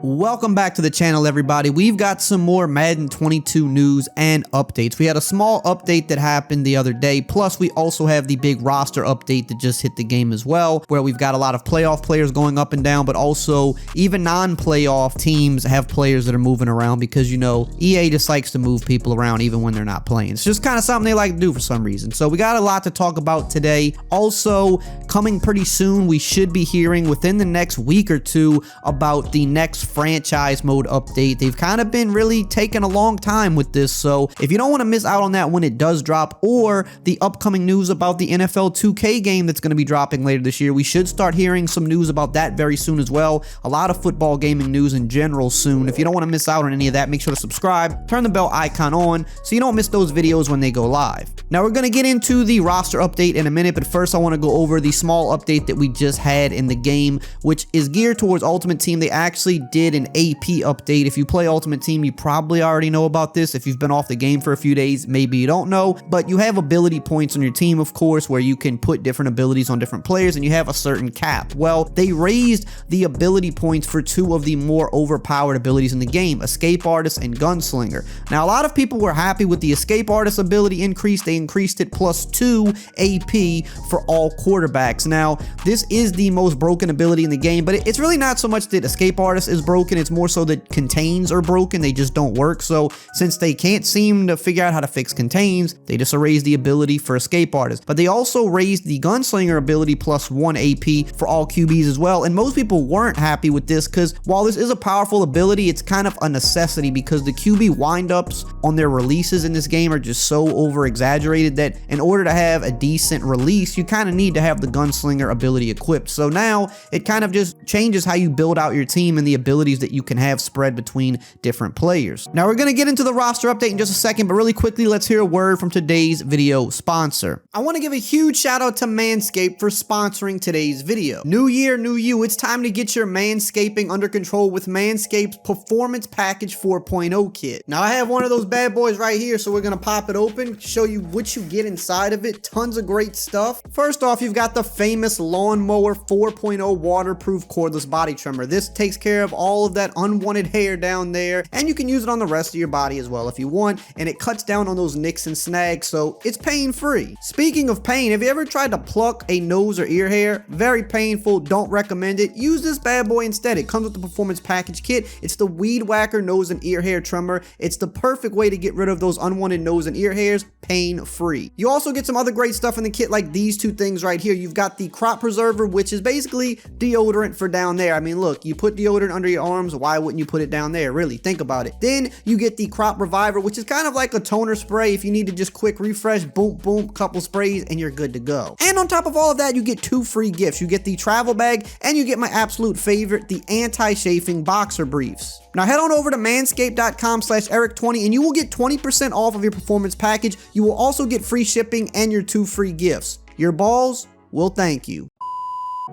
Welcome back to the channel, everybody. We've got some more Madden 22 news and updates. We had a small update that happened the other day, plus we also have the big roster update that just hit the game as well, where we've got a lot of playoff players going up and down, but also even non-playoff teams have players that are moving around because, you know, EA just likes to move people around even when they're not playing. It's just kind of something they like to do for some reason. So we got a lot to talk about today. Also, coming pretty soon, we should be hearing within the next week or two about the next franchise mode update. They've kind of been really taking a long time with this, so if you don't want to miss out on that when it does drop, or the upcoming news about the NFL 2K game that's going to be dropping later this year, we should start hearing some news about that very soon as well. A lot of football gaming news in general soon. If you don't want to miss out on any of that, make sure to subscribe, turn the bell icon on so you don't miss those videos when they go live. Now we're going to get into the roster update in a minute, but first I want to go over the small update that we just had in the game, which is geared towards Ultimate Team. They actually did an AP update. If you play Ultimate Team, you probably already know about this. If you've been off the game for a few days, maybe you don't know, but you have ability points on your team, of course, where you can put different abilities on different players, and you have a certain cap. Well, they raised the ability points for two of the more overpowered abilities in the game, Escape Artist and Gunslinger. Now, a lot of people were happy with the Escape Artist ability increase. They increased it +2 AP for all quarterbacks. Now, this is the most broken ability in the game, but it's really not so much that Escape Artist is broken, it's more so that contains are broken. They just don't work. So since they can't seem to figure out how to fix contains, they just raised the ability for Escape Artist. But they also raised the Gunslinger ability +1 AP for all QBs as well. And most people weren't happy with this because while this is a powerful ability, it's kind of a necessity because the QB windups on their releases in this game are just so over exaggerated that in order to have a decent release, you kind of need to have the Gunslinger ability equipped. So now it kind of just changes how you build out your team and the abilities that you can have spread between different players. Now we're going to get into the roster update in just a second, but really quickly, let's hear a word from today's video sponsor. I want to give a huge shout out to Manscaped for sponsoring today's video. New year, new you. It's time to get your manscaping under control with Manscaped's Performance Package 4.0 kit. Now I have one of those bad boys right here, so we're going to pop it open, show you what you get inside of it. Tons of great stuff. First off, you've got the famous Lawnmower 4.0 waterproof cordless body trimmer. This takes care of all of that unwanted hair down there, and you can use it on the rest of your body as well if you want, and it cuts down on those nicks and snags, so it's pain-free. Speaking of pain, have you ever tried to pluck a nose or ear hair? Very painful, don't recommend it. Use this bad boy instead. It comes with the Performance Package kit. It's the Weed Whacker nose and ear hair trimmer. It's the perfect way to get rid of those unwanted nose and ear hairs pain-free. You also get some other great stuff in the kit, like these two things right here. You've got the Crop Preserver, which is basically deodorant for down there. I mean, look, you put deodorant under your arms, why wouldn't you put it down there? Really, think about it. Then you get the Crop Reviver, which is kind of like a toner spray. If you need to just quick refresh, boom, boom, couple sprays, and you're good to go. And on top of all of that, you get two free gifts. You get the travel bag, and you get my absolute favorite, the anti-chafing boxer briefs. Now head on over to manscaped.com/Eric20 and you will get 20% off of your performance package. You will also get free shipping and your 2 free gifts. Your balls will thank you.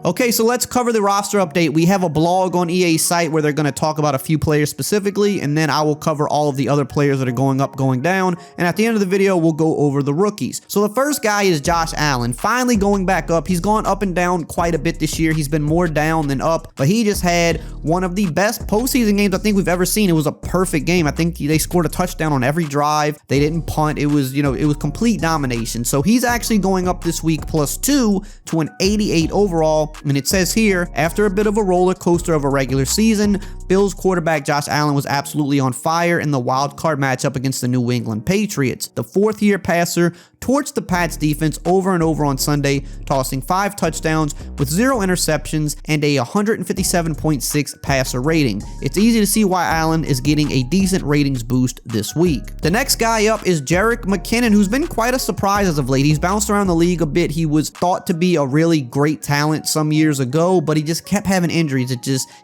Okay, so let's cover the roster update. We have a blog on EA's site where they're going to talk about a few players specifically, and then I will cover all of the other players that are going up, going down, and at the end of the video, we'll go over the rookies. So the first guy is Josh Allen, finally going back up. He's gone up and down quite a bit this year. He's been more down than up, but he just had one of the best postseason games I think we've ever seen. It was a perfect game. I think they scored a touchdown on every drive. They didn't punt. It was, you know, it was complete domination. So he's actually going up this week +2 to an 88 overall. And it says here, after a bit of a roller coaster of a regular season, Bills quarterback Josh Allen was absolutely on fire in the wild card matchup against the New England Patriots. The fourth-year passer torched the Pats defense over and over on Sunday, tossing 5 touchdowns with 0 interceptions and a 157.6 passer rating. It's easy to see why Allen is getting a decent ratings boost this week. The next guy up is Jerick McKinnon, who's been quite a surprise as of late. He's bounced around the league a bit. He was thought to be a really great talent some years ago, but he just kept having injuries.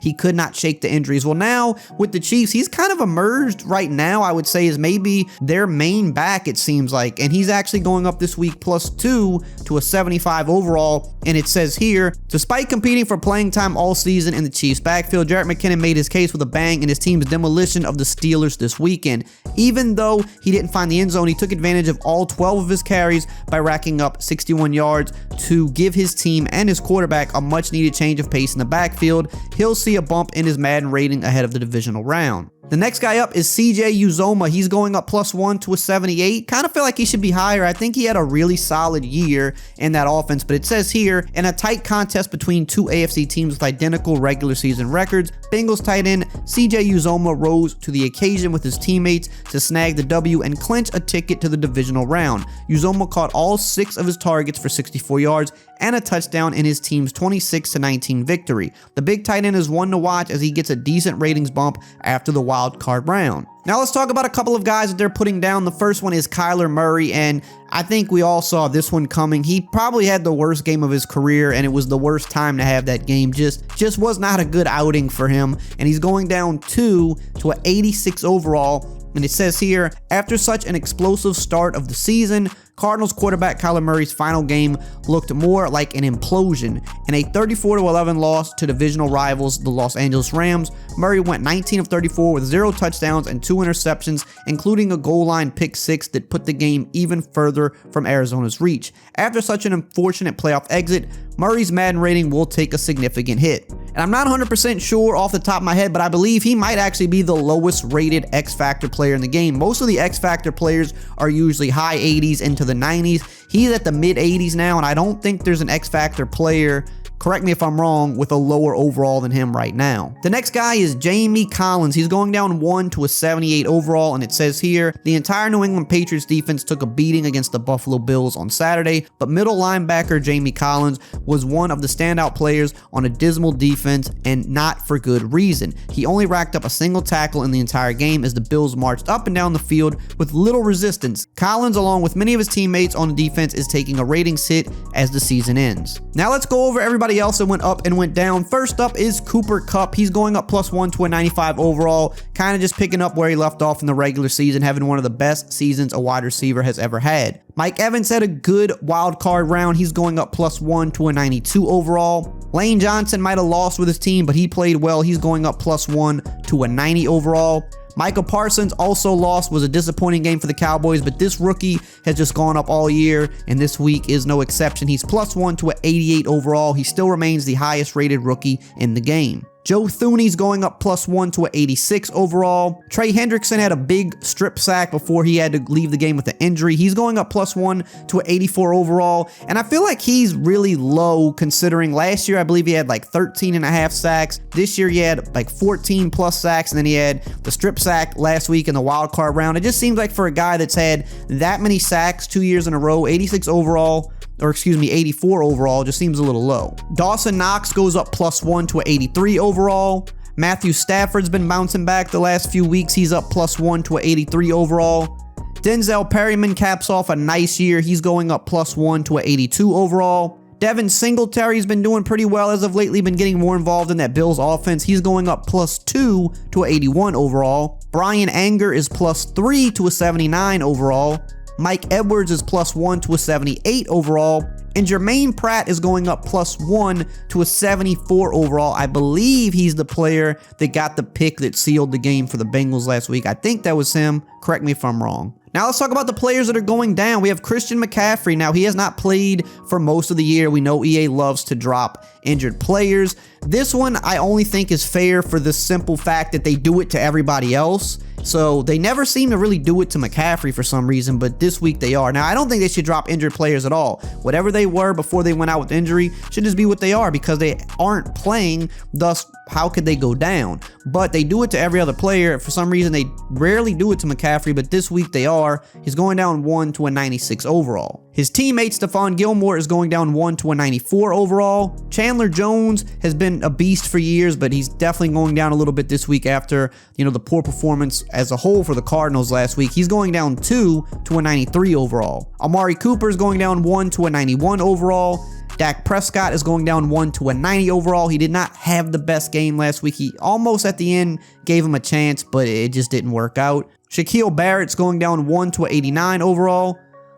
He could not shake the injuries. Well, now with the Chiefs, he's kind of emerged right now, I would say, is maybe their main back, it seems like, and he's actually going up this week +2 to a 75 overall. And it says here, despite competing for playing time all season in the Chiefs backfield, Jerick McKinnon made his case with a bang in his team's demolition of the Steelers this weekend. Even though he didn't find the end zone, he took advantage of all 12 of his carries by racking up 61 yards to give his team and his quarterback a much needed change of pace in the backfield. He'll see a bump in his Madden rating ahead of the divisional round. The next guy up is CJ Uzomah. He's going up +1 to a 78. Kind of feel like he should be higher. I think he had a really solid year in that offense, but it says here, in a tight contest between two AFC teams with identical regular season records, Bengals tight end CJ Uzomah rose to the occasion with his teammates to snag the W and clinch a ticket to the divisional round. Uzomah caught all 6 of his targets for 64 yards and a touchdown in his team's 26-19 victory. The big tight end is one to watch as he gets a decent ratings bump after the wild card round. Now let's talk about a couple of guys that they're putting down. The first one is Kyler Murray, and I think we all saw this one coming. He probably had the worst game of his career, and it was the worst time to have that game. Just was not a good outing for him, and he's going down 2 to an 86 overall. And it says here, after such an explosive start of the season, Cardinals quarterback Kyler Murray's final game looked more like an implosion. In a 34-11 loss to divisional rivals, the Los Angeles Rams, Murray went 19 of 34 with 0 touchdowns and 2 interceptions, including a goal line pick 6 that put the game even further from Arizona's reach. After such an unfortunate playoff exit, Murray's Madden rating will take a significant hit. And I'm not 100% sure off the top of my head, but I believe he might actually be the lowest rated X Factor player in the game. Most of the X Factor players are usually high 80s into the 90s. He's at the mid 80s now, and I don't think there's an X Factor player, correct me if I'm wrong, with a lower overall than him right now. The next guy is Jamie Collins. He's going down 1 to a 78 overall, and it says here, the entire New England Patriots defense took a beating against the Buffalo Bills on Saturday, but middle linebacker Jamie Collins was one of the standout players on a dismal defense, and not for good reason. He only racked up a single tackle in the entire game as the Bills marched up and down the field with little resistance. Collins, along with many of his teammates on the defense, is taking a ratings hit as the season ends. Now let's go over everybody else that went up and went down. First up is Cooper Kupp. He's going up +1 to a 95 overall, kind of just picking up where he left off in the regular season, having one of the best seasons a wide receiver has ever had. Mike Evans had a good wild card round. He's going up +1 to a 92 overall. Lane Johnson might have lost with his team, but he played well. He's going up +1 to a 90 overall. Micah Parsons also lost, was a disappointing game for the Cowboys, but this rookie has just gone up all year, and this week is no exception. He's +1 to an 88 overall. He still remains the highest rated rookie in the game. Joe Thuney's going up +1 to an 86 overall. Trey Hendrickson had a big strip sack before he had to leave the game with an injury. He's going up +1 to an 84 overall. And I feel like he's really low considering last year I believe he had like 13.5 sacks. This year he had like 14 plus sacks, and then he had the strip sack last week in the wild card round. It just seems like for a guy that's had that many sacks 2 years in a row, 86 overall, or excuse me, 84 overall, just seems a little low. Dawson Knox goes up +1 to an 83 overall. Matthew Stafford's been bouncing back the last few weeks. He's up +1 to an 83 overall. Denzel Perryman caps off a nice year. He's going up +1 to an 82 overall. Devin Singletary's been doing pretty well as of lately, been getting more involved in that Bills offense. He's going up +2 to an 81 overall. Brian Anger is +3 to a 79 overall. Mike Edwards is +1 to a 78 overall, and Jermaine Pratt is going up +1 to a 74 overall. I believe he's the player that got the pick that sealed the game for the Bengals last week. I think that was him. Correct me if I'm wrong. Now let's talk about the players that are going down. We have Christian McCaffrey. Now he has not played for most of the year. We know EA loves to drop injured players. This one I only think is fair for the simple fact that they do it to everybody else. So they never seem to really do it to McCaffrey for some reason, but this week they are. Now I don't think they should drop injured players at all. Whatever they were before they went out with injury should just be what they are because they aren't playing, thus how could they go down? But they do it to every other player. For some reason they rarely do it to McCaffrey, but this week they are. He's going down 1 to a 96 overall. His teammate Stephon Gilmore is going down 1 to a 94 overall. Chandler Jones has been a beast for years, but he's definitely going down a little bit this week after, the poor performance as a whole for the Cardinals last week. He's going down 2 to a 93 overall. Amari Cooper is going down 1 to a 91 overall. Dak Prescott is going down 1 to a 90 overall. He did not have the best game last week. He almost at the end gave him a chance, but it just didn't work out. Shaquille Barrett's going down 1 to a 89 overall.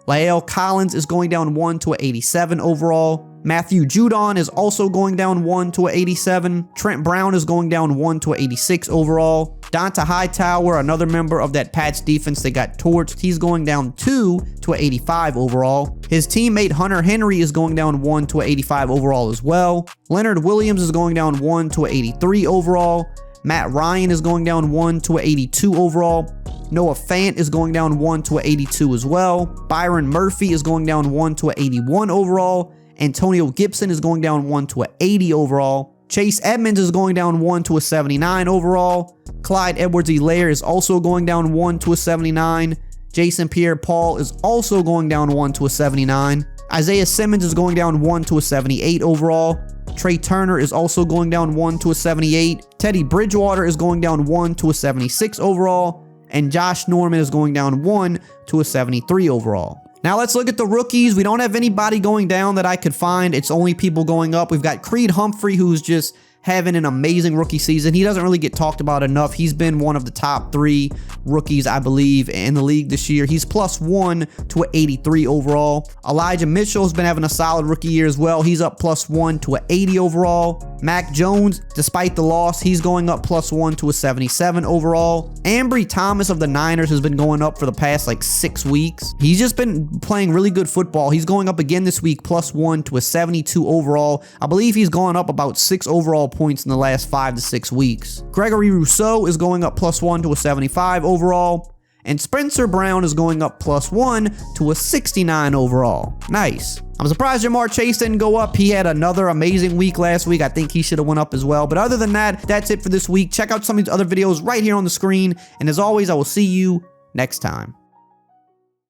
La'el Collins is going down 1 to an 87 overall. Matthew Judon is also going down 1 to an 87. Trent Brown is going down 1 to an 86 overall. Donta Hightower, another member of that Pats defense that got torched, he's going down 2 to an 85 overall. His teammate Hunter Henry is going down 1 to an 85 overall as well. Leonard Williams is going down 1 to an 83 overall. Matt Ryan is going down 1 to an 82 overall. Noah Fant is going down 1 to an 82 as well. Byron Murphy is going down 1 to an 81 overall. Antonio Gibson is going down 1 to an 80 overall. Chase Edmonds is going down 1 to a 79 overall. Clyde Edwards-Helaire is also going down 1 to a 79. Jason Pierre-Paul is also going down 1 to a 79. Isaiah Simmons is going down 1 to a 78 overall. Trey Turner is also going down 1 to a 78. Teddy Bridgewater is going down 1 to a 76 overall. And Josh Norman is going down 1 to a 73 overall. Now let's look at the rookies. We don't have anybody going down that I could find. It's only people going up. We've got Creed Humphrey, who's just having an amazing rookie season. He doesn't really get talked about enough. He's been one of the top 3 rookies, I believe, in the league this year. He's +1 to an 83 overall. Elijah Mitchell has been having a solid rookie year as well. He's up +1 to an 80 overall. Mac Jones, despite the loss, he's going up +1 to a 77 overall. Ambry Thomas of the Niners has been going up for the past like 6 weeks. He's just been playing really good football. He's going up again this week, +1 to a 72 overall. I believe he's gone up about 6 overall points in the last 5 to 6 weeks. Gregory Rousseau is going up +1 to a 75 overall. And Spencer Brown is going up +1 to a 69 overall. Nice. I'm surprised Jamar Chase didn't go up. He had another amazing week last week. I think he should have went up as well. But other than that, that's it for this week. Check out some of these other videos right here on the screen. And as always, I will see you next time.